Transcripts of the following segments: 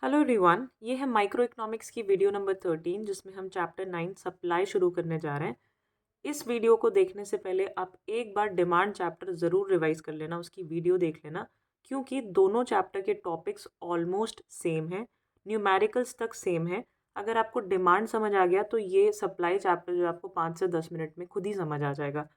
Hello everyone, ये है micro economics की वीडियो नंबर 13 जिसमें हम चैप्टर 9 सप्लाई शुरू करने जा रहे हैं। इस वीडियो को देखने से पहले आप एक बार डिमांड चैप्टर ज़रूर रिवाइज कर लेना, उसकी वीडियो देख लेना, क्योंकि दोनों चैप्टर के टॉपिक्स ऑलमोस्ट सेम हैं, न्यूमेरिकल्स तक सेम है। अगर आपको डिमांड समझ आ गया तो ये सप्लाई चैप्टर जो आपको 5 से 10 मिनट में खुद ही समझ आ जाएगा।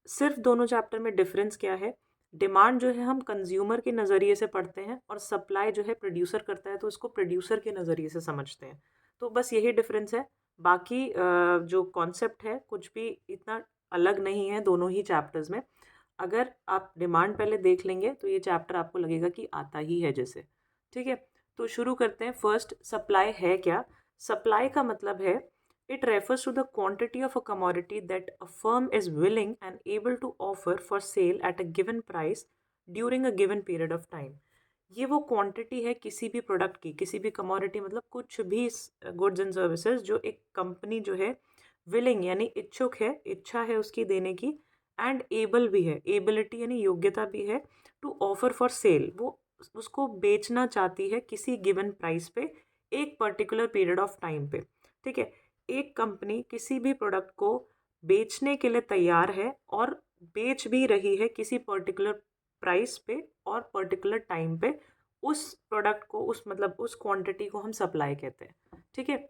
सिर्फ दोनों चैप्टर में डिफरेंस क्या है? डिमांड जो है हम कंज्यूमर के नज़रिए से पढ़ते हैं और सप्लाई जो है प्रोड्यूसर करता है तो उसको प्रोड्यूसर के नज़रिए से समझते हैं। तो बस यही डिफरेंस है। बाकी जो कॉन्सेप्ट है कुछ भी इतना अलग नहीं है दोनों ही चैप्टर्स में। अगर आप डिमांड पहले देख लेंगे तो ये चैप्टर आपको लगेगा कि आता ही है जैसे। ठीक है, तो शुरू करते हैं। फर्स्ट, सप्लाई है क्या? सप्लाई का मतलब है it refers to the quantity of a commodity that a firm is willing and able to offer for sale at a given price during a given period of time. ये वो quantity है किसी भी product की, किसी भी commodity मतलब कुछ भी गुड्स एंड सर्विसेज जो एक कंपनी जो है विलिंग यानी इच्छुक है, इच्छा है उसकी देने की, एंड एबल भी है, एबिलिटी यानी योग्यता भी है, टू ऑफर फॉर सेल, वो उसको बेचना चाहती है किसी गिवन प्राइस पे एक पर्टिकुलर पीरियड ऑफ टाइम पे। ठीक है, एक कंपनी किसी भी प्रोडक्ट को बेचने के लिए तैयार है और बेच भी रही है किसी पर्टिकुलर प्राइस पे और पर्टिकुलर टाइम पे। उस प्रोडक्ट को, उस मतलब उस क्वांटिटी को हम सप्लाई कहते हैं। ठीक है,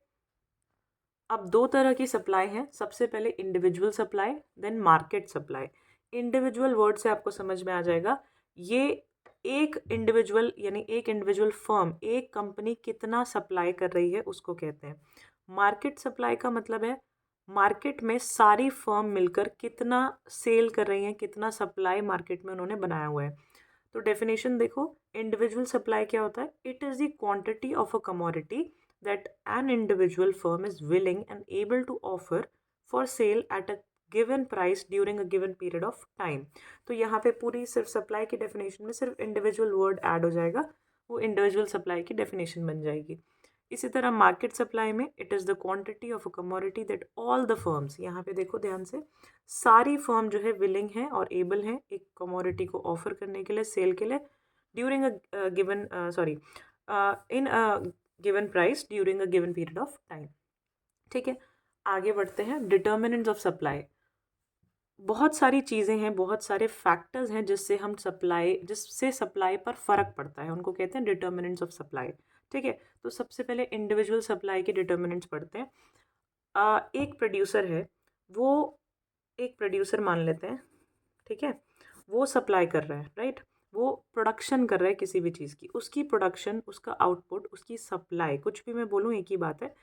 अब दो तरह की सप्लाई है। सबसे पहले individual supply, then market supply. Individual word से आपको समझ में आ जाएगा, ये एक इंडिविजुअल यानी एक इंडिविजुअल फर्म, एक कंपनी कितना सप्लाई कर रही है उसको कहते हैं। मार्केट सप्लाई का मतलब है मार्केट में सारी फर्म मिलकर कितना सेल कर रही हैं, कितना सप्लाई मार्केट में उन्होंने बनाया हुआ है। तो डेफिनेशन देखो, इंडिविजुअल सप्लाई क्या होता है? It is the quantity of a commodity that an individual firm is willing and able to offer for sale at a given price during a given period of time। तो यहाँ पे पूरी सिर्फ supply की definition में सिर्फ individual word add हो जाएगा, वो इंडिविजुअल सप्लाई की डेफिनेशन बन जाएगी। इसी तरह मार्केट सप्लाई में it is the quantity of a commodity that all the firms, यहाँ पे देखो ध्यान से, सारी फर्म जो है विलिंग है और एबल है एक कमोडिटी को ऑफर करने के लिए, सेल के लिए, during a given sorry in given price during a given period of time. ठीक है, आगे बढ़ते हैं। डिटर्मिनेंट्स ऑफ सप्लाई, बहुत सारी चीज़ें हैं, बहुत सारे फैक्टर्स हैं जिससे सप्लाई पर फ़र्क पड़ता है, उनको कहते हैं डिटर्मिनेंट्स ऑफ सप्लाई। ठीक है, तो सबसे पहले इंडिविजुअल सप्लाई के डिटर्मिनेंट्स पढ़ते हैं। एक प्रोड्यूसर है, वो एक प्रोड्यूसर मान लेते हैं, ठीक है, वो सप्लाई कर रहा है, राइट, वो प्रोडक्शन कर रहा है किसी भी चीज़ की, उसकी प्रोडक्शन, उसका आउटपुट, उसकी सप्लाई, कुछ भी मैं बोलूँ एक ही बात है,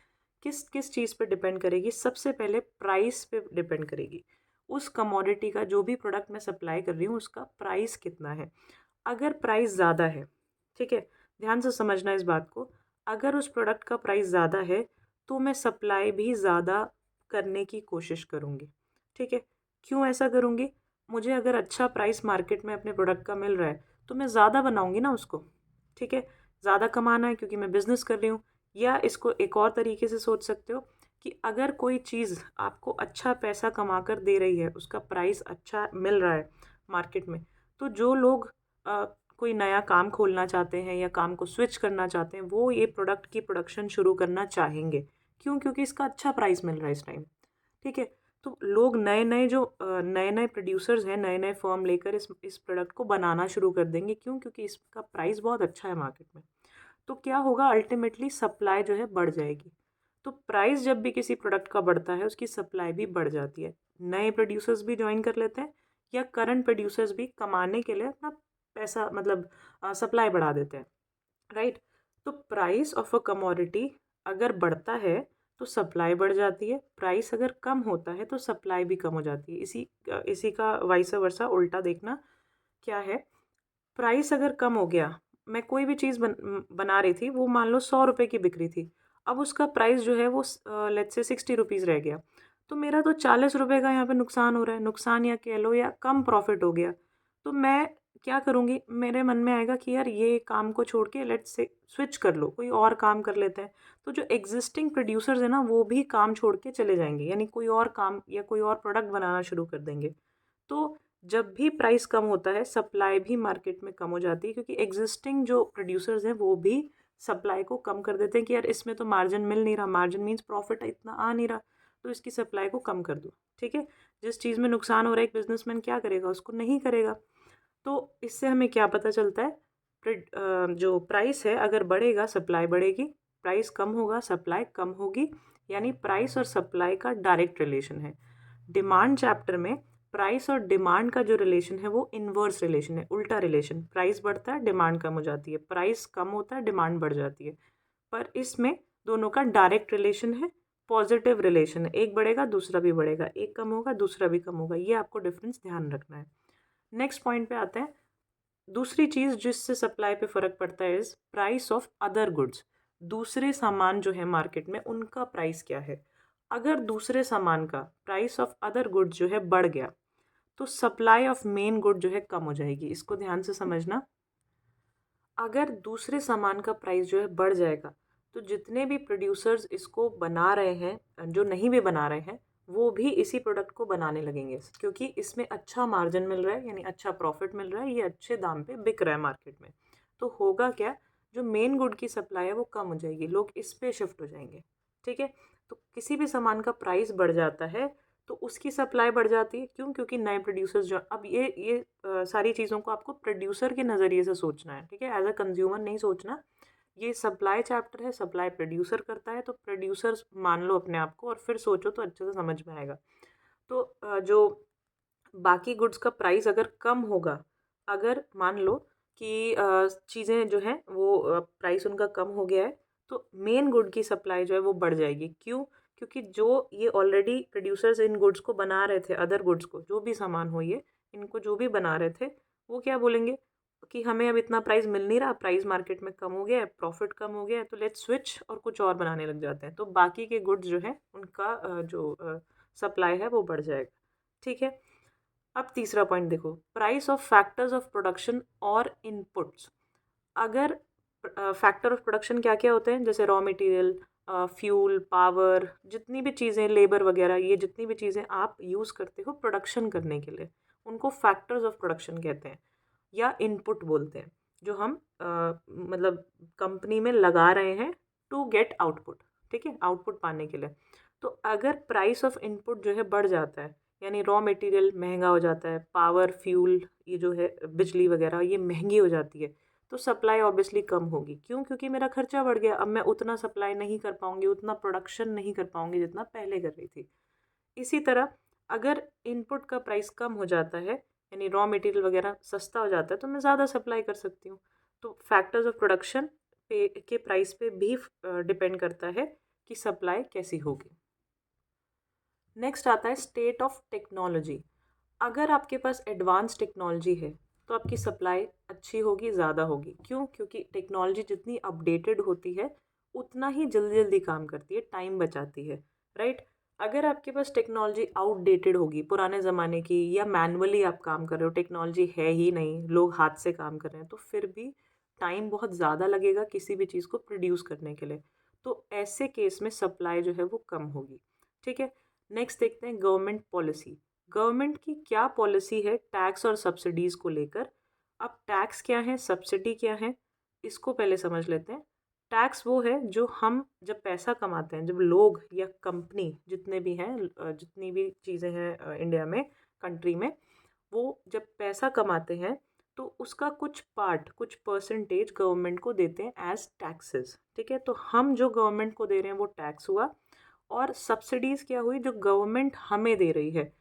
किस किस चीज़ पे डिपेंड करेगी? सबसे पहले प्राइस पे डिपेंड करेगी। उस कमोडिटी का, जो भी प्रोडक्ट मैं सप्लाई कर रही हूँ उसका प्राइस कितना है। अगर प्राइस ज़्यादा है, ठीक है, ध्यान से समझना इस बात को, अगर उस प्रोडक्ट का प्राइस ज़्यादा है तो मैं सप्लाई भी ज़्यादा करने की कोशिश करूँगी। ठीक है, क्यों ऐसा करूँगी? मुझे अगर अच्छा प्राइस मार्केट में अपने प्रोडक्ट का मिल रहा है तो मैं ज़्यादा बनाऊँगी ना उसको। ठीक है, ज़्यादा कमाना है क्योंकि मैं बिज़नेस कर रही हूँ। या इसको एक और तरीके से सोच सकते हो कि अगर कोई चीज़ आपको अच्छा पैसा कमा कर दे रही है, उसका प्राइस अच्छा मिल रहा है मार्केट में, तो जो लोग कोई नया काम खोलना चाहते हैं या काम को स्विच करना चाहते हैं, वो ये प्रोडक्ट की प्रोडक्शन शुरू करना चाहेंगे। क्यों? क्योंकि इसका अच्छा प्राइस मिल रहा है इस टाइम। ठीक है, तो लोग नए नए जो नए नए प्रोड्यूसर्स हैं, नए नए फर्म लेकर इस प्रोडक्ट को बनाना शुरू कर देंगे। क्यों? क्योंकि इसका प्राइस बहुत अच्छा है मार्केट में। तो क्या होगा? अल्टीमेटली सप्लाई जो है बढ़ जाएगी। तो प्राइस जब भी किसी प्रोडक्ट का बढ़ता है उसकी सप्लाई भी बढ़ जाती है। नए प्रोड्यूसर्स भी ज्वाइन कर लेते हैं या करंट प्रोड्यूसर्स भी कमाने के लिए अपना पैसा मतलब सप्लाई बढ़ा देते हैं, राइट। तो प्राइस ऑफ अ कमोडिटी अगर बढ़ता है तो सप्लाई बढ़ जाती है, प्राइस अगर कम होता है तो सप्लाई भी कम हो जाती है। इसी का वाइस वर्सा उल्टा देखना क्या है। प्राइस अगर कम हो गया, मैं कोई भी चीज़ बना रही थी, वो मान लो 100 रुपये की बिक रही थी, अब उसका प्राइस जो है वो लेट्स से 60 रुपीज़ रह गया, तो मेरा तो 40 रुपये का यहाँ पे नुकसान हो रहा है, नुकसान या कह लो या कम प्रॉफिट हो गया। तो मैं क्या करूँगी? मेरे मन में आएगा कि यार ये काम को छोड़ के लेट्स से स्विच कर लो, कोई और काम कर लेते हैं। तो जो एग्जिस्टिंग प्रोड्यूसर्स है ना, वो भी काम छोड़ के चले जाएंगे, यानी कोई और काम या कोई और प्रोडक्ट बनाना शुरू कर देंगे। तो जब भी प्राइस कम होता है, सप्लाई भी मार्केट में कम हो जाती है, क्योंकि एग्जिस्टिंग जो प्रोड्यूसर्स हैं वो भी सप्लाई को कम कर देते हैं कि यार इसमें तो मार्जिन मिल नहीं रहा, मार्जिन मीन्स प्रॉफिट इतना आ नहीं रहा, तो इसकी सप्लाई को कम कर दो। ठीक है, जिस चीज़ में नुकसान हो रहा है एक बिजनेसमैन क्या करेगा, उसको नहीं करेगा। तो इससे हमें क्या पता चलता है, जो प्राइस है अगर बढ़ेगा सप्लाई बढ़ेगी, प्राइस कम होगा सप्लाई कम होगी, यानी प्राइस और सप्लाई का डायरेक्ट रिलेशन है। डिमांड चैप्टर में प्राइस और डिमांड का जो रिलेशन है वो इन्वर्स रिलेशन है, उल्टा रिलेशन। प्राइस बढ़ता है डिमांड कम हो जाती है, प्राइस कम होता है डिमांड बढ़ जाती है। पर इसमें दोनों का डायरेक्ट रिलेशन है, पॉजिटिव रिलेशन है, एक बढ़ेगा दूसरा भी बढ़ेगा, एक कम होगा दूसरा भी कम होगा, ये आपको डिफरेंस ध्यान रखना है। नेक्स्ट पॉइंट पे आते हैं। दूसरी चीज़ जिससे सप्लाई पे फ़र्क पड़ता है is price of other goods. दूसरे सामान जो है मार्केट में उनका प्राइस क्या है। अगर दूसरे सामान का प्राइस ऑफ अदर गुड्स जो है बढ़ गया तो सप्लाई ऑफ मेन गुड जो है कम हो जाएगी। इसको ध्यान से समझना। अगर दूसरे सामान का प्राइस जो है बढ़ जाएगा तो जितने भी प्रोड्यूसर्स इसको बना रहे हैं, जो नहीं भी बना रहे हैं, वो भी इसी प्रोडक्ट को बनाने लगेंगे, क्योंकि इसमें अच्छा मार्जिन मिल रहा है, यानी अच्छा प्रॉफिट मिल रहा है, ये अच्छे दाम पे बिक रहा है मार्केट में। तो होगा क्या, जो मेन गुड की सप्लाई है वो कम हो जाएगी, लोग इस पे शिफ्ट हो जाएंगे। ठीक है, तो किसी भी सामान का प्राइस बढ़ जाता है तो उसकी सप्लाई बढ़ जाती है। क्यों? क्योंकि नए प्रोड्यूसर्स जो, अब ये सारी चीज़ों को आपको प्रोड्यूसर के नज़रिए से सोचना है। ठीक है, एज अ कंज्यूमर नहीं सोचना। ये सप्लाई चैप्टर है, सप्लाई प्रोड्यूसर करता है, तो प्रोड्यूसर मान लो अपने आप को और फिर सोचो तो अच्छे से समझ में आएगा। तो जो बाकी गुड्स का प्राइस अगर कम होगा, अगर मान लो कि चीज़ें जो हैं वो प्राइस उनका कम हो गया है, तो मेन गुड की सप्लाई जो है वो बढ़ जाएगी। क्यों? क्योंकि जो ये ऑलरेडी प्रोड्यूसर्स इन गुड्स को बना रहे थे, अदर गुड्स को, जो भी सामान हो ये, इनको जो भी बना रहे थे, वो क्या बोलेंगे कि हमें अब इतना प्राइस मिल नहीं रहा, प्राइस मार्केट में कम हो गया है, प्रॉफिट कम हो गया है, तो लेट्स स्विच और कुछ और बनाने लग जाते हैं। तो बाकी के गुड्स जो है उनका जो सप्लाई है वो बढ़ जाएगा। ठीक है, अब तीसरा पॉइंट देखो, price of factors of production और इनपुट्स। अगर फैक्टर ऑफ प्रोडक्शन क्या क्या होते हैं, जैसे रॉ मटेरियल, फ्यूल, पावर, जितनी भी चीज़ें, लेबर वगैरह, ये जितनी भी चीज़ें आप यूज़ करते हो प्रोडक्शन करने के लिए, उनको फैक्टर्स ऑफ प्रोडक्शन कहते हैं या इनपुट बोलते हैं, जो हम मतलब कंपनी में लगा रहे हैं टू गेट आउटपुट। ठीक है, आउटपुट पाने के लिए। तो अगर प्राइस ऑफ इनपुट जो है बढ़ जाता है, यानी रॉ मटेरियल महंगा हो जाता है, पावर, फ्यूल, ये जो है बिजली वगैरह ये महंगी हो जाती है, तो सप्लाई ऑब्वियसली कम होगी। क्यों? क्योंकि मेरा खर्चा बढ़ गया, अब मैं उतना सप्लाई नहीं कर पाऊंगी, उतना प्रोडक्शन नहीं कर पाऊंगी जितना पहले कर रही थी। इसी तरह अगर इनपुट का प्राइस कम हो जाता है, यानी रॉ मटेरियल वगैरह सस्ता हो जाता है, तो मैं ज़्यादा सप्लाई कर सकती हूँ। तो फैक्टर्स ऑफ प्रोडक्शन पे के प्राइस पे भी डिपेंड करता है कि सप्लाई कैसी होगी। नेक्स्ट आता है स्टेट ऑफ टेक्नोलॉजी। अगर आपके पास एडवांस टेक्नोलॉजी है तो आपकी सप्लाई अच्छी होगी, ज़्यादा होगी। क्यों? क्योंकि टेक्नोलॉजी जितनी अपडेटेड होती है उतना ही जल्दी जल्दी काम करती है, टाइम बचाती है। राइट? अगर आपके पास टेक्नोलॉजी आउटडेटेड होगी, पुराने ज़माने की, या मैनुअली आप काम कर रहे हो, टेक्नोलॉजी है ही नहीं, लोग हाथ से काम कर रहे हैं, तो फिर भी टाइम बहुत ज़्यादा लगेगा किसी भी चीज़ को प्रोड्यूस करने के लिए। तो ऐसे केस में सप्लाई जो है वो कम होगी। ठीक है, नेक्स्ट देखते हैं गवर्नमेंट पॉलिसी। गवर्नमेंट की क्या पॉलिसी है टैक्स और सब्सिडीज़ को लेकर। अब टैक्स क्या है, सब्सिडी क्या है, इसको पहले समझ लेते हैं। टैक्स वो है जो हम जब पैसा कमाते हैं, जब लोग या कंपनी जितने भी हैं, जितनी भी चीज़ें हैं इंडिया में, कंट्री में, वो जब पैसा कमाते हैं तो उसका कुछ पार्ट, कुछ परसेंटेज गवर्नमेंट को देते हैं एज टैक्सेस। ठीक है, तो हम जो गवर्नमेंट को दे रहे हैं वो टैक्स हुआ। और सब्सिडीज़ क्या हुई, जो गवर्नमेंट हमें दे रही है।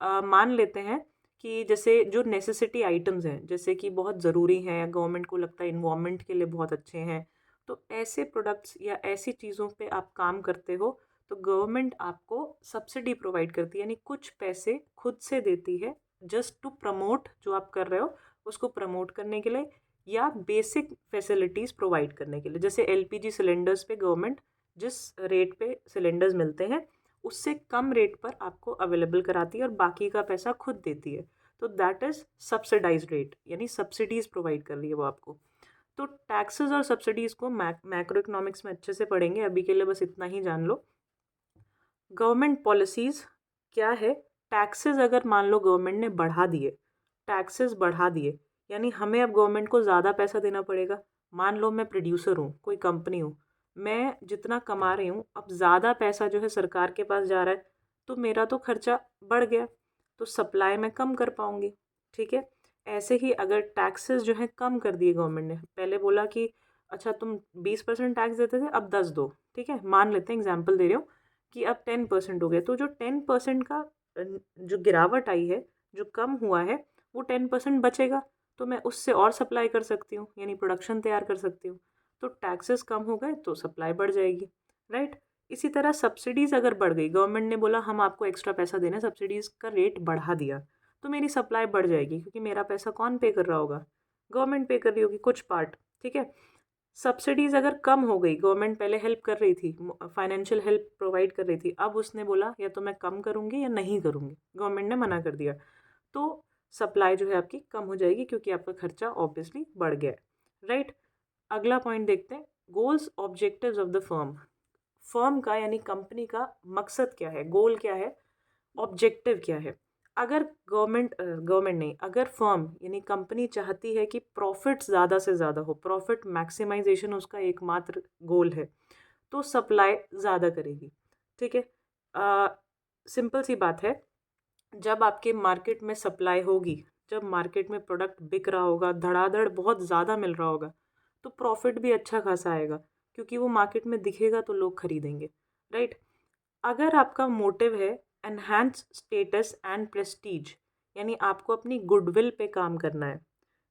मान लेते हैं कि जैसे जो नेसेसिटी आइटम्स हैं, जैसे कि बहुत ज़रूरी हैं, गवर्नमेंट को लगता है इन्वायरमेंट के लिए बहुत अच्छे हैं, तो ऐसे प्रोडक्ट्स या ऐसी चीज़ों पे आप काम करते हो तो गवर्नमेंट आपको सब्सिडी प्रोवाइड करती है, यानी कुछ पैसे खुद से देती है जस्ट टू प्रमोट, जो आप कर रहे हो उसको प्रमोट करने के लिए, या बेसिक फैसिलिटीज़ प्रोवाइड करने के लिए। जैसे एलपीजी सिलेंडर्स पे गवर्नमेंट जिस रेट पे सिलेंडर्स मिलते हैं उससे कम रेट पर आपको अवेलेबल कराती है और बाकी का पैसा खुद देती है, तो दैट इज़ सब्सिडाइज्ड रेट, यानी सब्सिडीज़ प्रोवाइड कर रही है वो आपको। तो टैक्सेस और सब्सिडीज़ को मैक्रो इकोनॉमिक्स में अच्छे से पढ़ेंगे, अभी के लिए बस इतना ही जान लो। गवर्नमेंट पॉलिसीज़ क्या है, टैक्सेस अगर मान लो गवर्नमेंट ने बढ़ा दिए, टैक्सेस बढ़ा दिए, यानी हमें अब गवर्नमेंट को ज़्यादा पैसा देना पड़ेगा, मान लो मैं प्रोड्यूसर हूँ, कोई कंपनी हूँ, मैं जितना कमा रही हूँ अब ज़्यादा पैसा जो है सरकार के पास जा रहा है, तो मेरा तो खर्चा बढ़ गया, तो सप्लाई मैं कम कर पाऊँगी। ठीक है। ऐसे ही अगर टैक्सेस जो है कम कर दिए गवर्नमेंट ने, पहले बोला कि अच्छा तुम 20% टैक्स देते थे अब 10 दो, ठीक है, मान लेते हैं, एग्जाम्पल दे रही हूँ कि अब 10% हो गया, तो जो 10% का जो गिरावट आई है, जो कम हुआ है, वो 10% बचेगा, तो मैं उससे और सप्लाई कर सकती हूँ, यानी प्रोडक्शन तैयार कर सकती हूँ। तो टैक्सेस कम हो गए तो सप्लाई बढ़ जाएगी, राइट। इसी तरह सब्सिडीज़ अगर बढ़ गई, गवर्नमेंट ने बोला हम आपको एक्स्ट्रा पैसा देना है, सब्सिडीज़ का रेट बढ़ा दिया, तो मेरी सप्लाई बढ़ जाएगी, क्योंकि मेरा पैसा कौन पे कर रहा होगा, गवर्नमेंट पे कर रही होगी कुछ पार्ट। ठीक है। सब्सिडीज़ अगर कम हो गई, गवर्नमेंट पहले हेल्प कर रही थी, फाइनेंशियल हेल्प प्रोवाइड कर रही थी, अब उसने बोला या तो मैं कम करूँगी या नहीं करूँगी, गवर्नमेंट ने मना कर दिया, तो सप्लाई जो है आपकी कम हो जाएगी, क्योंकि आपका खर्चा ऑब्वियसली बढ़ गया है, राइट। अगला पॉइंट देखते हैं, goals objectives of the firm. Firm का यानी कंपनी का मकसद क्या है, गोल क्या है, ऑब्जेक्टिव क्या है। अगर गवर्नमेंट नहीं, अगर फर्म यानी कंपनी चाहती है कि प्रॉफिट ज़्यादा से ज़्यादा हो, प्रॉफिट मैक्सिमाइजेशन उसका एकमात्र गोल है, तो सप्लाई ज़्यादा करेगी। ठीक है। सिंपल सी बात है, जब आपके मार्केट में सप्लाई होगी, जब मार्केट में प्रोडक्ट बिक रहा होगा, धड़ाधड़ बहुत ज़्यादा मिल रहा होगा, तो प्रॉफिट भी अच्छा खासा आएगा, क्योंकि वो मार्केट में दिखेगा तो लोग खरीदेंगे, राइट। अगर आपका मोटिव है एनहांस स्टेटस एंड प्रेस्टीज, यानी आपको अपनी गुडविल पे काम करना है,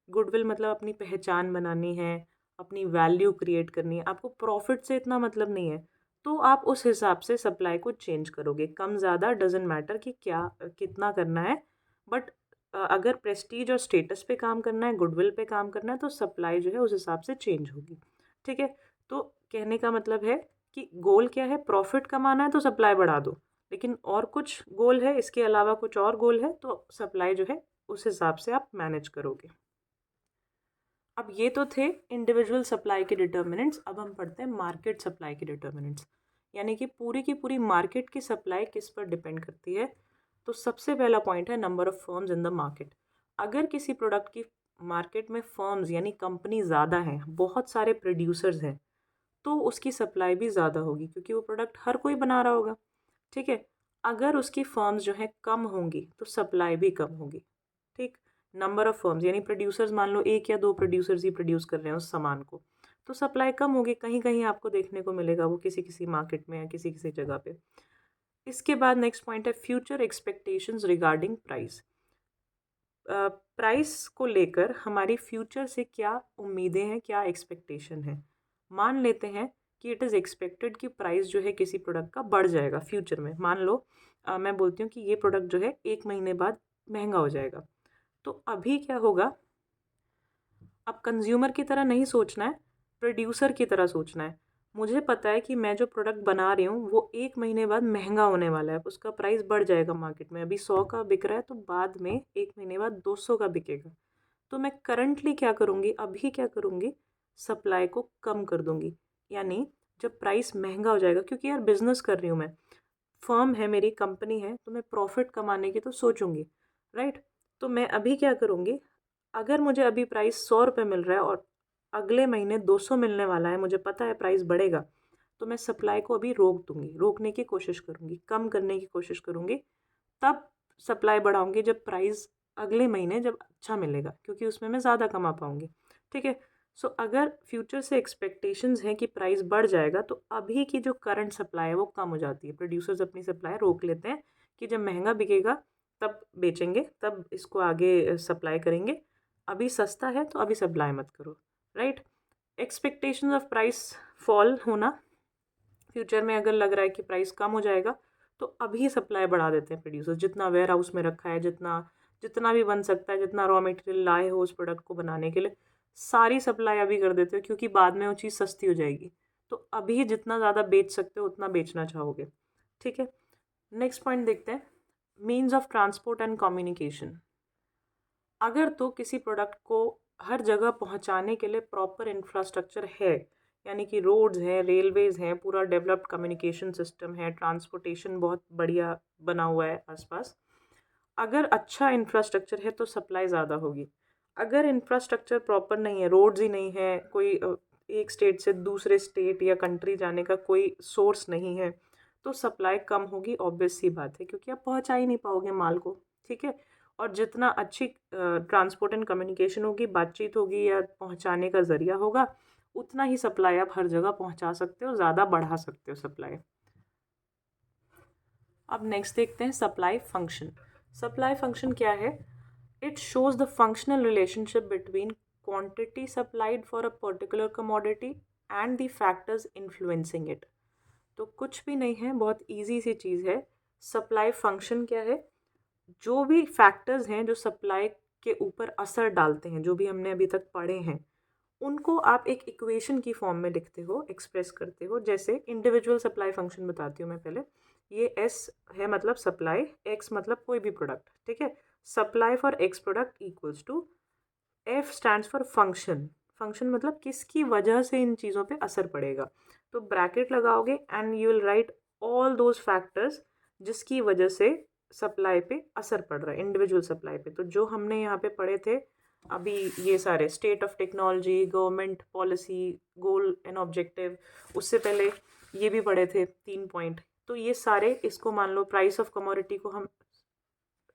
गुडविल मतलब अपनी पहचान बनानी है, अपनी वैल्यू क्रिएट करनी है, आपको प्रॉफिट से इतना मतलब नहीं है, तो आप उस हिसाब से सप्लाई को चेंज करोगे, कम ज़्यादा डजेंट मैटर कि क्या कितना करना है, बट अगर प्रेस्टीज और स्टेटस पे काम करना है, गुडविल पे काम करना है, तो सप्लाई जो है उस हिसाब से चेंज होगी। ठीक है। तो कहने का मतलब है कि गोल क्या है, प्रॉफिट कमाना है तो सप्लाई बढ़ा दो, लेकिन और कुछ गोल है, इसके अलावा कुछ और गोल है, तो सप्लाई जो है उस हिसाब से आप मैनेज करोगे। अब ये तो थे इंडिविजुअल सप्लाई के डिटर्मिनेंट्स, अब हम पढ़ते हैं मार्केट सप्लाई के डिटर्मिनेंट्स, यानी कि पूरी की पूरी मार्केट की सप्लाई किस पर डिपेंड करती है। तो सबसे पहला पॉइंट है number of firms in the market. अगर किसी प्रोडक्ट की मार्केट में फर्म्स यानी कंपनी ज़्यादा हैं, बहुत सारे प्रोड्यूसर्स हैं, तो उसकी सप्लाई भी ज़्यादा होगी, क्योंकि वो प्रोडक्ट हर कोई बना रहा होगा। ठीक है। अगर उसकी फर्म्स जो है कम होंगी तो सप्लाई भी कम होगी। ठीक। नंबर ऑफ फर्म्स यानी प्रोड्यूसर्स, मान लो एक या दो प्रोड्यूसर्स ही प्रोड्यूस कर रहे हैं उस सामान को, तो सप्लाई कम होगी, कहीं कहीं आपको देखने को मिलेगा वो किसी किसी मार्केट में या किसी किसी जगह पे। इसके बाद नेक्स्ट पॉइंट है future expectations regarding price. Price को लेकर हमारी फ्यूचर से क्या उम्मीदें हैं, क्या एक्सपेक्टेशन है। मान लेते हैं कि इट इज़ एक्सपेक्टेड कि प्राइस जो है किसी प्रोडक्ट का बढ़ जाएगा फ्यूचर में। मान लो मैं बोलती हूँ कि ये प्रोडक्ट जो है 1 महीने बाद महंगा हो जाएगा, तो अभी क्या होगा, अब कंज्यूमर की तरह नहीं सोचना है, प्रोड्यूसर की तरह सोचना है। मुझे पता है कि मैं जो प्रोडक्ट बना रही हूँ वो 1 महीने बाद महंगा होने वाला है, उसका प्राइस बढ़ जाएगा मार्केट में, अभी 100 का बिक रहा है तो बाद में 1 महीने बाद 200 का बिकेगा। तो मैं करंटली क्या करूँगी, अभी क्या करूँगी, सप्लाई को कम कर दूँगी। यानी जब प्राइस महंगा हो जाएगा, क्योंकि यार बिज़नेस कर रही हूँ मैं, फर्म है मेरी, कंपनी है, तो मैं प्रॉफिट कमाने की तो सोचूंगी, राइट। तो मैं अभी क्या करूँगी, अगर मुझे अभी प्राइस 100 रुपये मिल रहा है और अगले महीने 200 मिलने वाला है, मुझे पता है प्राइस बढ़ेगा, तो मैं सप्लाई को अभी रोक दूंगी, रोकने की कोशिश करूँगी, कम करने की कोशिश करूँगी, तब सप्लाई बढ़ाऊंगी जब प्राइस अगले महीने जब अच्छा मिलेगा, क्योंकि उसमें मैं ज़्यादा कमा पाऊंगी। ठीक है। सो अगर फ्यूचर से एक्सपेक्टेशंस हैं कि प्राइस बढ़ जाएगा, तो अभी की जो करंट सप्लाई है वो कम हो जाती है, प्रोड्यूसर्स अपनी सप्लाई रोक लेते हैं कि जब महंगा बिकेगा तब बेचेंगे, तब इसको आगे सप्लाई करेंगे, अभी सस्ता है तो अभी सप्लाई मत करो, right. Expectations of price fall होना, फ्यूचर में अगर लग रहा है कि प्राइस कम हो जाएगा, तो अभी सप्लाई बढ़ा देते हैं प्रोड्यूसर्स, जितना वेयर हाउस में रखा है, जितना जितना भी बन सकता है, जितना रॉ मटेरियल लाए हो उस प्रोडक्ट को बनाने के लिए, सारी सप्लाई अभी कर देते हो, क्योंकि बाद में वो चीज़ सस्ती हो जाएगी। तो अभी जितना ज़्यादा बेच सकते हो उतना बेचना चाहोगे। ठीक है। नेक्स्ट पॉइंट देखते हैं, means of transport and communication. अगर तो किसी प्रोडक्ट को हर जगह पहुंचाने के लिए प्रॉपर इंफ्रास्ट्रक्चर है, यानी कि रोड्स हैं, रेलवेज़ हैं, पूरा डेवलप्ड कम्युनिकेशन सिस्टम है, ट्रांसपोर्टेशन बहुत बढ़िया बना हुआ है आसपास, अगर अच्छा इंफ्रास्ट्रक्चर है तो सप्लाई ज़्यादा होगी। अगर इंफ्रास्ट्रक्चर प्रॉपर नहीं है, रोड्स ही नहीं है, कोई एक स्टेट से दूसरे स्टेट या कंट्री जाने का कोई सोर्स नहीं है, तो सप्लाई कम होगी, ऑब्वियस सी बात है, क्योंकि आप पहुंचा ही नहीं पाओगे माल को। ठीक है। और जितना अच्छी ट्रांसपोर्ट एंड कम्युनिकेशन होगी, बातचीत होगी या पहुंचाने का ज़रिया होगा, उतना ही सप्लाई आप हर जगह पहुंचा सकते हो, ज़्यादा बढ़ा सकते हो सप्लाई। अब नेक्स्ट देखते हैं सप्लाई फंक्शन। सप्लाई फंक्शन क्या है? It shows the functional relationship between quantity supplied for a particular commodity and the factors influencing it. तो कुछ भी नहीं है, बहुत इजी सी चीज़ है। सप्लाई फंक्शन क्या है? जो भी फैक्टर्स हैं जो सप्लाई के ऊपर असर डालते हैं, जो भी हमने अभी तक पढ़े हैं, उनको आप एक इक्वेशन की फॉर्म में लिखते हो, एक्सप्रेस करते हो। जैसे इंडिविजुअल सप्लाई फंक्शन बताती हूँ मैं पहले। ये एस है मतलब सप्लाई, एक्स मतलब कोई भी प्रोडक्ट। ठीक है। Supply for x product equals to f stands for function. Function मतलब किसकी वजह से इन चीज़ों पे असर पड़ेगा। तो ब्रैकेट लगाओगे and you will write all those factors जिसकी वजह से सप्लाई पे असर पड़ रहा है, इंडिविजुअल सप्लाई पे। तो जो हमने यहाँ पे पढ़े थे अभी, ये सारे state of technology, government policy, goal and objective, उससे पहले ये भी पढ़े थे 3 पॉइंट। तो ये सारे, इसको मान लो प्राइस ऑफ कमोडिटी को हम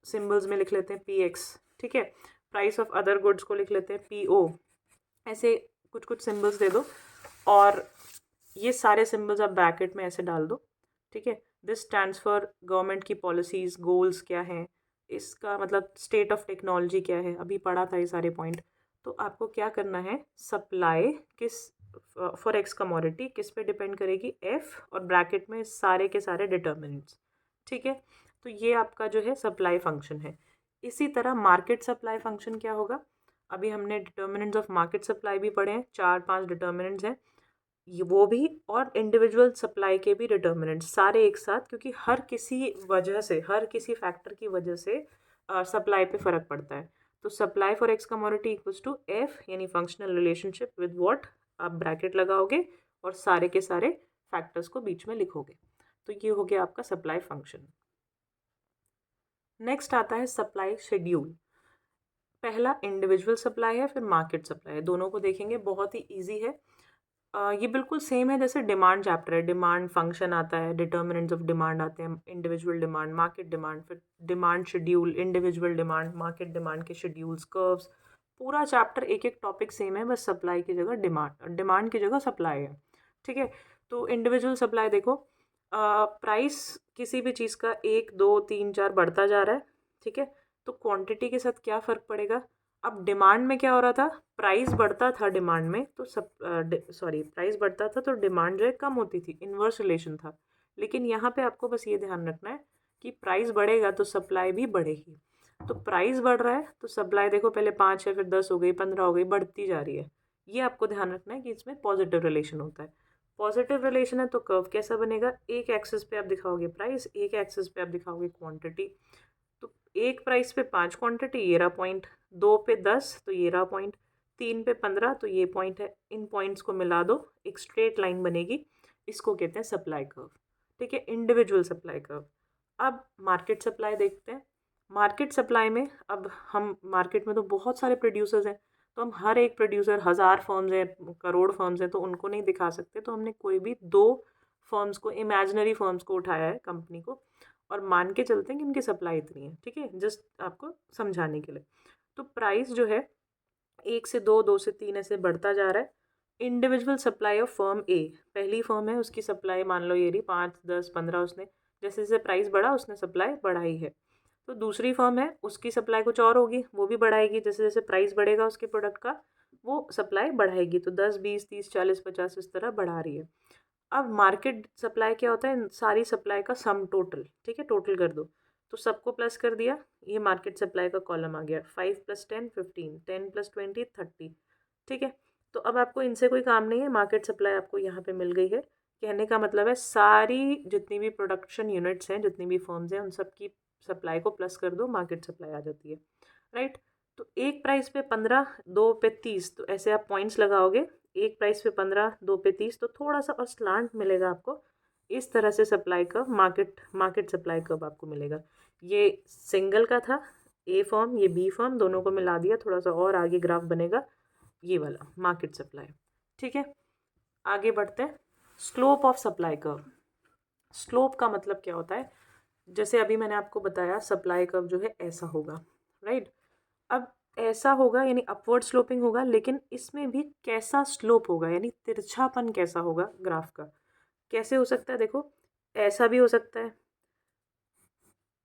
सिंबल्स में लिख लेते हैं PX। ठीक है। प्राइस ऑफ अदर गुड्स को लिख लेते हैं PO। ऐसे कुछ कुछ सिंबल्स दे दो और ये सारे सिंबल्स आप ब्रैकेट में ऐसे डाल दो। ठीक है। दिस स्टैंड्स फॉर गवर्नमेंट की पॉलिसीज, गोल्स क्या हैं, इसका मतलब स्टेट ऑफ टेक्नोलॉजी क्या है, अभी पढ़ा था ये सारे पॉइंट। तो आपको क्या करना है, सप्लाई किस फॉर एक्स कमोडिटी किस पे डिपेंड करेगी, F, और ब्रैकेट में सारे के सारे डिटर्मिनेंट्स। ठीक है। तो ये आपका जो है सप्लाई फंक्शन है। इसी तरह मार्केट सप्लाई फंक्शन क्या होगा? अभी हमने डिटर्मिनेंट्स ऑफ मार्केट सप्लाई भी पढ़े हैं, 4-5 डिटर्मिनेंट्स हैं ये, वो भी, और इंडिविजुअल सप्लाई के भी डिटर्मिनेंट्स सारे एक साथ, क्योंकि हर किसी वजह से, हर किसी फैक्टर की वजह से सप्लाई पे फ़र्क पड़ता है। तो supply for x commodity equals to f, यानी फंक्शनल रिलेशनशिप विद व्हाट, आप ब्रैकेट लगाओगे और सारे के सारे फैक्टर्स को बीच में लिखोगे। तो ये हो गया आपका सप्लाई फंक्शन। नेक्स्ट आता है सप्लाई शेड्यूल। पहला इंडिविजुअल सप्लाई है, फिर मार्केट सप्लाई है। दोनों को देखेंगे, बहुत ही ईजी है। ये बिल्कुल सेम है जैसे डिमांड चैप्टर है। डिमांड फंक्शन आता है, डिटर्मिनेंट्स ऑफ डिमांड आते हैं, इंडिविजुअल डिमांड, मार्केट डिमांड, फिर demand schedule, individual demand, market demand के शेड्यूल्स, कर्व्स। पूरा चैप्टर एक एक टॉपिक सेम है, बस सप्लाई की जगह डिमांड, डिमांड की जगह सप्लाई है। ठीक है। तो इंडिविजुअल सप्लाई देखो, प्राइस किसी भी चीज़ का 1, 2, 3, 4 बढ़ता जा रहा है। ठीक है। तो क्वांटिटी के साथ क्या फ़र्क पड़ेगा? अब डिमांड में क्या हो रहा था, प्राइस बढ़ता था डिमांड में, तो प्राइस बढ़ता था तो डिमांड जो है कम होती थी, इन्वर्स रिलेशन था। लेकिन यहाँ पे आपको बस ये ध्यान रखना है कि प्राइस बढ़ेगा तो सप्लाई भी बढ़ेगी। तो प्राइस बढ़ रहा है तो सप्लाई देखो, पहले 5 है, फिर 10 हो गई, 15 हो गई, बढ़ती जा रही है। ये आपको ध्यान रखना है कि इसमें पॉजिटिव रिलेशन होता है। पॉजिटिव रिलेशन है तो कर्व कैसा बनेगा, एक एक्सिस पे आप दिखाओगे प्राइस, एक एक्सिस पे आप दिखाओगे क्वांटिटी। तो एक प्राइस पे 5 क्वांटिटी, ये रहा पॉइंट, 2 पे 10 तो ये रहा पॉइंट, 3 पे 15 तो ये पॉइंट है। इन पॉइंट्स को मिला दो, एक स्ट्रेट लाइन बनेगी, इसको कहते हैं सप्लाई कर्व। ठीक है, इंडिविजुअल सप्लाई कर्व। अब मार्केट सप्लाई देखते हैं। मार्केट सप्लाई में अब हम, मार्केट में तो बहुत सारे प्रोड्यूसर्स हैं, तो हम हर एक प्रोड्यूसर, 1000 फर्म्स हैं, करोड़ फर्म्स हैं, तो उनको नहीं दिखा सकते। तो हमने कोई भी 2 फर्म्स को, इमेजिनरी फर्म्स को उठाया है, कंपनी को, और मान के चलते हैं कि उनकी सप्लाई इतनी है। ठीक है, जस्ट आपको समझाने के लिए। तो प्राइस जो है 1 से 2, 2 से 3 ऐसे बढ़ता जा रहा है। इंडिविजुअल सप्लाई ऑफ फर्म ए, पहली फर्म है, उसकी सप्लाई मान लो ये रही 5, 10, 15, उसने जैसे जैसे प्राइस बढ़ा उसने सप्लाई बढ़ाई है। तो दूसरी फर्म है, उसकी सप्लाई कुछ और होगी, वो भी बढ़ाएगी, जैसे जैसे प्राइस बढ़ेगा उसके प्रोडक्ट का वो सप्लाई बढ़ाएगी। तो 10, 20, 30, 40, 50 इस तरह बढ़ा रही है। अब मार्केट सप्लाई क्या होता है, सारी सप्लाई का सम टोटल। ठीक है, टोटल कर दो, तो सबको प्लस कर दिया, ये मार्केट सप्लाई का कॉलम आ गया। 5 + 10 15, 10 + 20 30। ठीक है। तो अब आपको इनसे कोई काम नहीं है, मार्केट सप्लाई आपको यहाँ पे मिल गई है। कहने का मतलब है सारी जितनी भी प्रोडक्शन यूनिट्स हैं, जितनी भी फर्म्स हैं, उन सब की सप्लाई को प्लस कर दो, मार्केट सप्लाई आ जाती है। राइट। तो एक प्राइस पे 15, 2 पे 30, तो ऐसे आप पॉइंट्स लगाओगे, एक प्राइस पे 15, 2 पे 30, तो थोड़ा सा और स्लांट मिलेगा आपको। इस तरह से supply curve, market supply curve आपको मिलेगा। ये सिंगल का था, ए फॉर्म, ये बी फॉर्म, दोनों को मिला दिया, थोड़ा सा और आगे ग्राफ बनेगा ये वाला मार्केट सप्लाई। ठीक है, आगे बढ़ते हैं। Slope of supply curve. Slope का मतलब क्या होता है, जैसे अभी मैंने आपको बताया सप्लाई कर्व जो है ऐसा होगा, राइट। अब ऐसा होगा यानी अपवर्ड स्लोपिंग होगा, लेकिन इसमें भी कैसा स्लोप होगा यानी तिरछापन कैसा होगा ग्राफ का, कैसे हो सकता है, देखो ऐसा भी हो सकता है,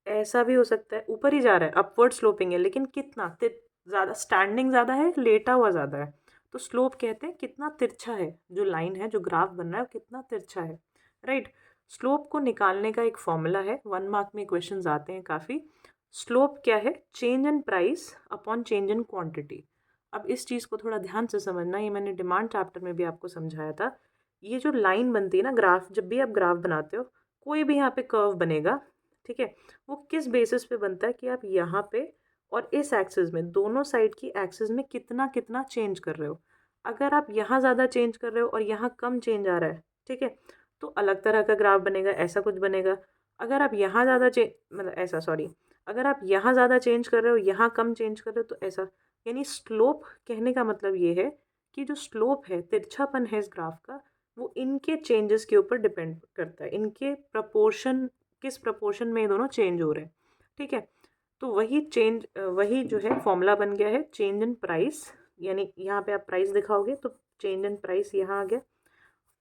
ऐसा भी हो सकता है, ऊपर ही जा रहा है, अपवर्ड स्लोपिंग है, लेकिन कितना ज़्यादा स्टैंडिंग ज़्यादा है, लेटा हुआ ज़्यादा है, तो स्लोप कहते हैं कितना तिरछा है, जो लाइन है, जो ग्राफ बन रहा है वो कितना तिरछा है, राइट। स्लोप को निकालने का एक फॉर्मूला है, 1 मार्क में क्वेश्चंस आते हैं काफ़ी। स्लोप क्या है, change in price upon change in quantity. अब इस चीज़ को थोड़ा ध्यान से समझना, ये मैंने डिमांड चैप्टर में भी आपको समझाया था। ये जो लाइन बनती है ना ग्राफ, जब भी आप ग्राफ बनाते हो, कोई भी यहाँ पे कर्व बनेगा, ठीक है, वो किस बेसिस पे बनता है कि आप यहाँ पे और इस एक्सिस में, दोनों साइड की एक्सिस में कितना कितना चेंज कर रहे हो। अगर आप यहाँ ज़्यादा चेंज कर रहे हो और यहाँ कम चेंज आ रहा है, ठीक है, तो अलग तरह का ग्राफ बनेगा, ऐसा कुछ बनेगा। अगर आप यहाँ ज़्यादा मतलब ऐसा, सॉरी, अगर आप यहाँ ज़्यादा चेंज कर रहे हो, यहाँ कम चेंज कर रहे हो, तो ऐसा। यानी स्लोप कहने का मतलब ये है कि जो स्लोप है, तिरछापन है इस ग्राफ का, वो इनके चेंजेस के ऊपर डिपेंड करता है, इनके प्रपोर्शन, किस प्रपोर्शन में ये दोनों चेंज हो रहे हैं, ठीक है। तो वही जो है फॉर्मूला बन गया है, चेंज इन प्राइस, यानी यहाँ पे आप प्राइस दिखाओगे तो चेंज इन प्राइस यहाँ आ गया,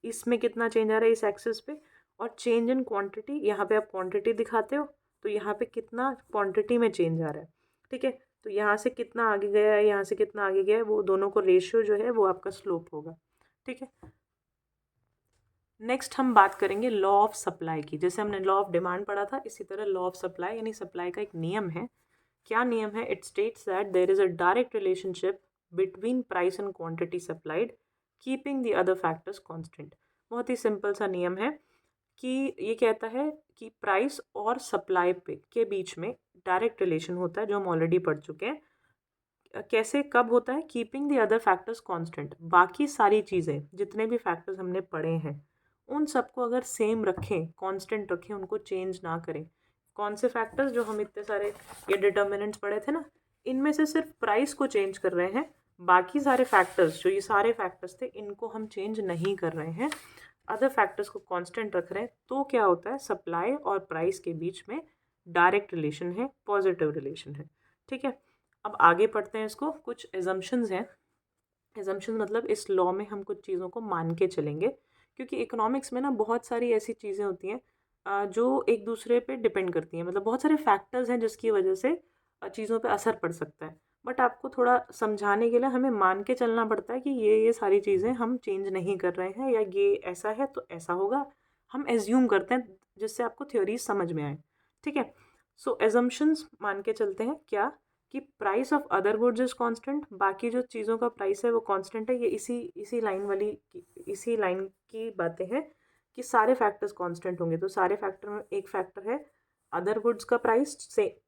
इसमें कितना चेंज आ रहा है इस एक्सिस पे, और चेंज इन क्वांटिटी, यहाँ पे आप क्वांटिटी दिखाते हो तो यहाँ पे कितना क्वांटिटी में चेंज आ रहा है, ठीक है। तो यहाँ से कितना आगे गया है, यहाँ से कितना आगे गया है, वो दोनों को रेशियो जो है वो आपका स्लोप होगा, ठीक है। नेक्स्ट हम बात करेंगे लॉ ऑफ सप्लाई की। जैसे हमने लॉ ऑफ डिमांड पढ़ा था, इसी तरह लॉ ऑफ सप्लाई यानी सप्लाई का एक नियम है। क्या नियम है, it states that there is a direct relationship between price and quantity supplied keeping the other factors constant. बहुत ही सिंपल सा नियम है कि ये कहता है कि प्राइस और सप्लाई पे के बीच में डायरेक्ट रिलेशन होता है, जो हम ऑलरेडी पढ़ चुके हैं। कैसे, कब होता है, keeping the other factors constant, बाकी सारी चीज़ें जितने भी फैक्टर्स हमने पढ़े हैं उन सबको अगर सेम रखें, कांस्टेंट रखें, उनको चेंज ना करें। कौन से फैक्टर्स, जो हम इतने सारे ये डिटर्मिनेंट्स पढ़े थे ना, इनमें से सिर्फ प्राइस को चेंज कर रहे हैं, बाकी सारे फैक्टर्स, जो ये सारे फैक्टर्स थे, इनको हम चेंज नहीं कर रहे हैं, अदर फैक्टर्स को कांस्टेंट रख रहे हैं। तो क्या होता है, सप्लाई और प्राइस के बीच में डायरेक्ट रिलेशन है, पॉजिटिव रिलेशन है, ठीक है। अब आगे पढ़ते हैं इसको, कुछ एजम्पशंस हैं। एजम्पशन मतलब इस लॉ में हम कुछ चीज़ों को मान के चलेंगे, क्योंकि इकोनॉमिक्स में ना बहुत सारी ऐसी चीज़ें होती हैं जो एक दूसरे पे डिपेंड करती हैं, मतलब बहुत सारे फैक्टर्स हैं जिसकी वजह से चीज़ों पे असर पड़ सकता है। बट आपको थोड़ा समझाने के लिए हमें मान के चलना पड़ता है कि ये सारी चीज़ें हम चेंज नहीं कर रहे हैं, या ये ऐसा है तो ऐसा होगा, हम एज्यूम करते हैं जिससे आपको थ्योरी समझ में आए, ठीक है। सो एजम्पशंस मान के चलते हैं क्या, कि price of other goods is constant, बाकी जो चीज़ों का प्राइस है वो कांस्टेंट है। ये इसी लाइन की बातें हैं कि सारे फैक्टर्स कांस्टेंट होंगे, तो सारे फैक्टर में एक फैक्टर है अदर गुड्स का प्राइस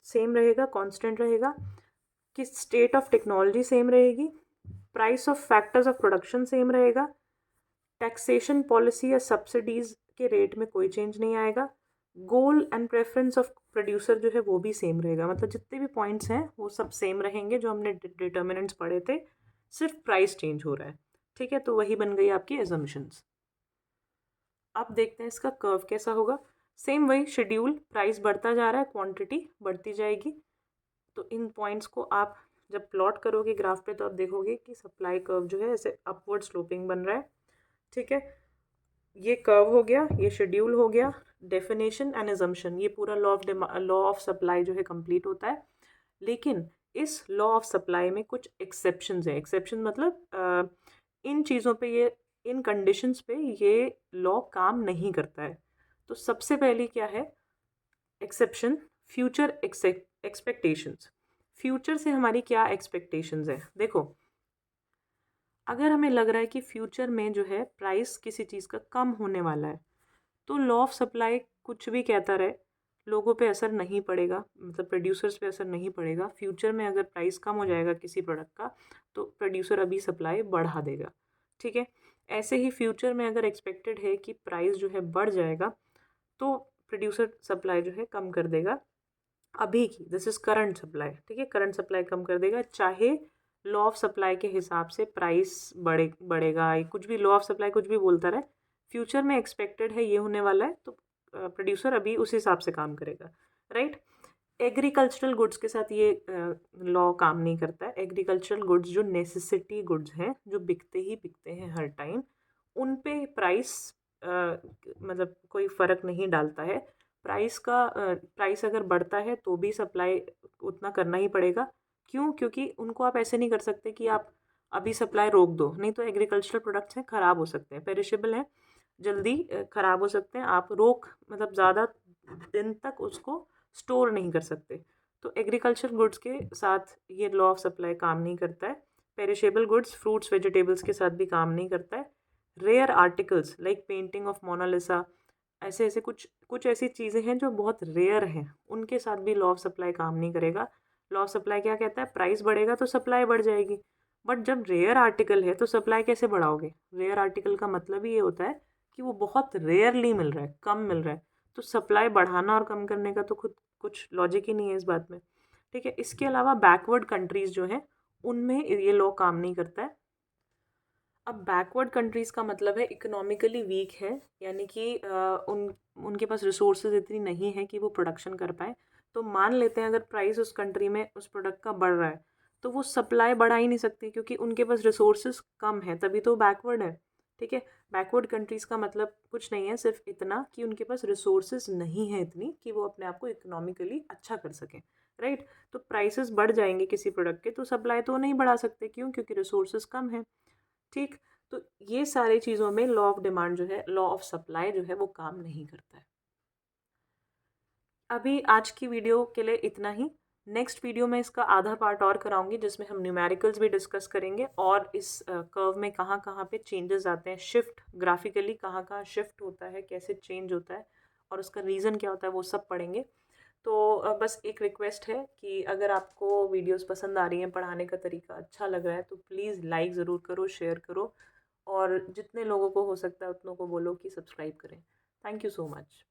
सेम रहेगा, कांस्टेंट रहेगा, कि स्टेट ऑफ टेक्नोलॉजी सेम रहेगी, price of factors of production same रहेगा, टैक्सेशन पॉलिसी या सब्सिडीज़ के रेट में कोई चेंज नहीं आएगा, goal and preference of producer जो है वो भी सेम रहेगा। मतलब जितने भी पॉइंट्स हैं वो सब सेम रहेंगे जो हमने डिटर्मिनेंट्स पढ़े थे, सिर्फ प्राइस चेंज हो रहा है, ठीक है। तो वही बन गई आपकी एजम्पशंस। अब देखते हैं इसका कर्व कैसा होगा। सेम वही शेड्यूल, प्राइस बढ़ता जा रहा है, क्वांटिटी बढ़ती जाएगी। तो इन पॉइंट्स को आप जब प्लॉट करोगे ग्राफ पे तो आप देखोगे कि सप्लाई कर्व जो है ऐसे अपवर्ड स्लोपिंग बन रहा है, ठीक है। ये कर्व हो गया, ये शेड्यूल हो गया, डेफिनेशन एंड एजम्पशन, ये पूरा लॉ ऑफ सप्लाई जो है कंप्लीट होता है। लेकिन इस लॉ ऑफ सप्लाई में कुछ एक्सेप्शंस हैं। एक्सेप्शन मतलब इन चीज़ों पे, ये इन कंडीशंस पे ये लॉ काम नहीं करता है। तो सबसे पहली क्या है एक्सेप्शन, फ्यूचर एक्सपेक्टेशंस। फ्यूचर से हमारी क्या एक्सपेक्टेशंस है, देखो अगर हमें लग रहा है कि फ्यूचर में जो है प्राइस किसी चीज़ का कम होने वाला है, तो लॉ ऑफ सप्लाई कुछ भी कहता रहे, लोगों पे असर नहीं पड़ेगा, मतलब प्रोड्यूसर्स पे असर नहीं पड़ेगा। फ्यूचर में अगर प्राइस कम हो जाएगा किसी प्रोडक्ट का तो प्रोड्यूसर अभी सप्लाई बढ़ा देगा, ठीक है। ऐसे ही फ्यूचर में अगर एक्सपेक्टेड है कि प्राइस जो है बढ़ जाएगा तो प्रोड्यूसर सप्लाई जो है कम कर देगा। अभी की, दिस इज़ करंट सप्लाई, ठीक है। करंट सप्लाई कम कर देगा, चाहे लॉ ऑफ सप्लाई के हिसाब से प्राइस बढ़ेगा, कुछ भी लॉ ऑफ सप्लाई कुछ भी बोलता रहे, फ्यूचर में एक्सपेक्टेड है ये होने वाला है, तो प्रोड्यूसर अभी उस हिसाब से काम करेगा, राइट। एग्रीकल्चरल गुड्स के साथ ये लॉ काम नहीं करता है। एग्रीकल्चरल गुड्स जो नेसेसिटी गुड्स हैं, जो बिकते ही बिकते हैं हर टाइम, उन पे प्राइस मतलब कोई फ़र्क नहीं डालता है। प्राइस अगर बढ़ता है तो भी सप्लाई उतना करना ही पड़ेगा। क्यों? क्योंकि उनको आप ऐसे नहीं कर सकते कि आप अभी सप्लाई रोक दो, नहीं तो एग्रीकल्चरल प्रोडक्ट्स हैं, ख़राब हो सकते हैं, पेरिशेबल हैं, जल्दी ख़राब हो सकते हैं। आप मतलब ज़्यादा दिन तक उसको स्टोर नहीं कर सकते। तो एग्रीकल्चर गुड्स के साथ ये लॉ ऑफ सप्लाई काम नहीं करता है। पेरिशेबल गुड्स, फ्रूट्स, वेजिटेबल्स के साथ भी काम नहीं करता है। Rare articles like painting of Mona Lisa, ऐसे ऐसे कुछ कुछ ऐसी चीज़ें हैं जो बहुत रेयर हैं, उनके साथ भी लॉ ऑफ सप्लाई काम नहीं करेगा। लॉ ऑफ सप्लाई क्या कहता है? प्राइस बढ़ेगा तो सप्लाई बढ़ जाएगी। बट जब रेयर आर्टिकल है तो सप्लाई कैसे बढ़ाओगे? रेयर आर्टिकल का मतलब ही ये होता है कि वो बहुत रेयरली मिल रहा है, कम मिल रहा है, तो सप्लाई बढ़ाना और कम करने का तो खुद कुछ लॉजिक ही नहीं है इस बात में, ठीक है। इसके अलावा बैकवर्ड कंट्रीज़ जो हैं, उनमें ये लॉ काम नहीं करता है। अब बैकवर्ड कंट्रीज़ का मतलब है इकोनॉमिकली वीक है, यानी कि उनके पास रिसोर्सेज इतनी नहीं है कि वो प्रोडक्शन कर पाए। तो मान लेते हैं अगर प्राइस उस कंट्री में उस प्रोडक्ट का बढ़ रहा है, तो वो सप्लाई बढ़ा ही नहीं सकती क्योंकि उनके पास रिसोर्सेज कम है, तभी तो बैकवर्ड है, ठीक है। बैकवर्ड कंट्रीज़ का मतलब कुछ नहीं है, सिर्फ इतना कि उनके पास रिसोर्सेज नहीं है इतनी कि वो अपने आप को इकोनॉमिकली अच्छा कर सकें, राइट। तो प्राइसेस बढ़ जाएंगे किसी प्रोडक्ट के, तो सप्लाई तो नहीं बढ़ा सकते, क्यों? क्योंकि रिसोर्सेज कम है, ठीक। तो ये सारी चीज़ों में लॉ ऑफ डिमांड जो है, लॉ ऑफ सप्लाई जो है, वो काम नहीं करता है। अभी आज की वीडियो के लिए इतना ही। नेक्स्ट वीडियो में इसका आधा पार्ट और कराऊंगी जिसमें हम न्यूमेरिकल्स भी डिस्कस करेंगे और इस कर्व में कहाँ कहाँ पे चेंजेस आते हैं, शिफ्ट ग्राफिकली कहाँ कहाँ शिफ्ट होता है, कैसे चेंज होता है और उसका रीज़न क्या होता है, वो सब पढ़ेंगे। तो बस एक रिक्वेस्ट है कि अगर आपको वीडियोस पसंद आ रही हैं, पढ़ाने का तरीका अच्छा लग रहा है, तो प्लीज़ लाइक ज़रूर करो, शेयर करो और जितने लोगों को हो सकता है उतनों को बोलो कि सब्सक्राइब करें। Thank you so much.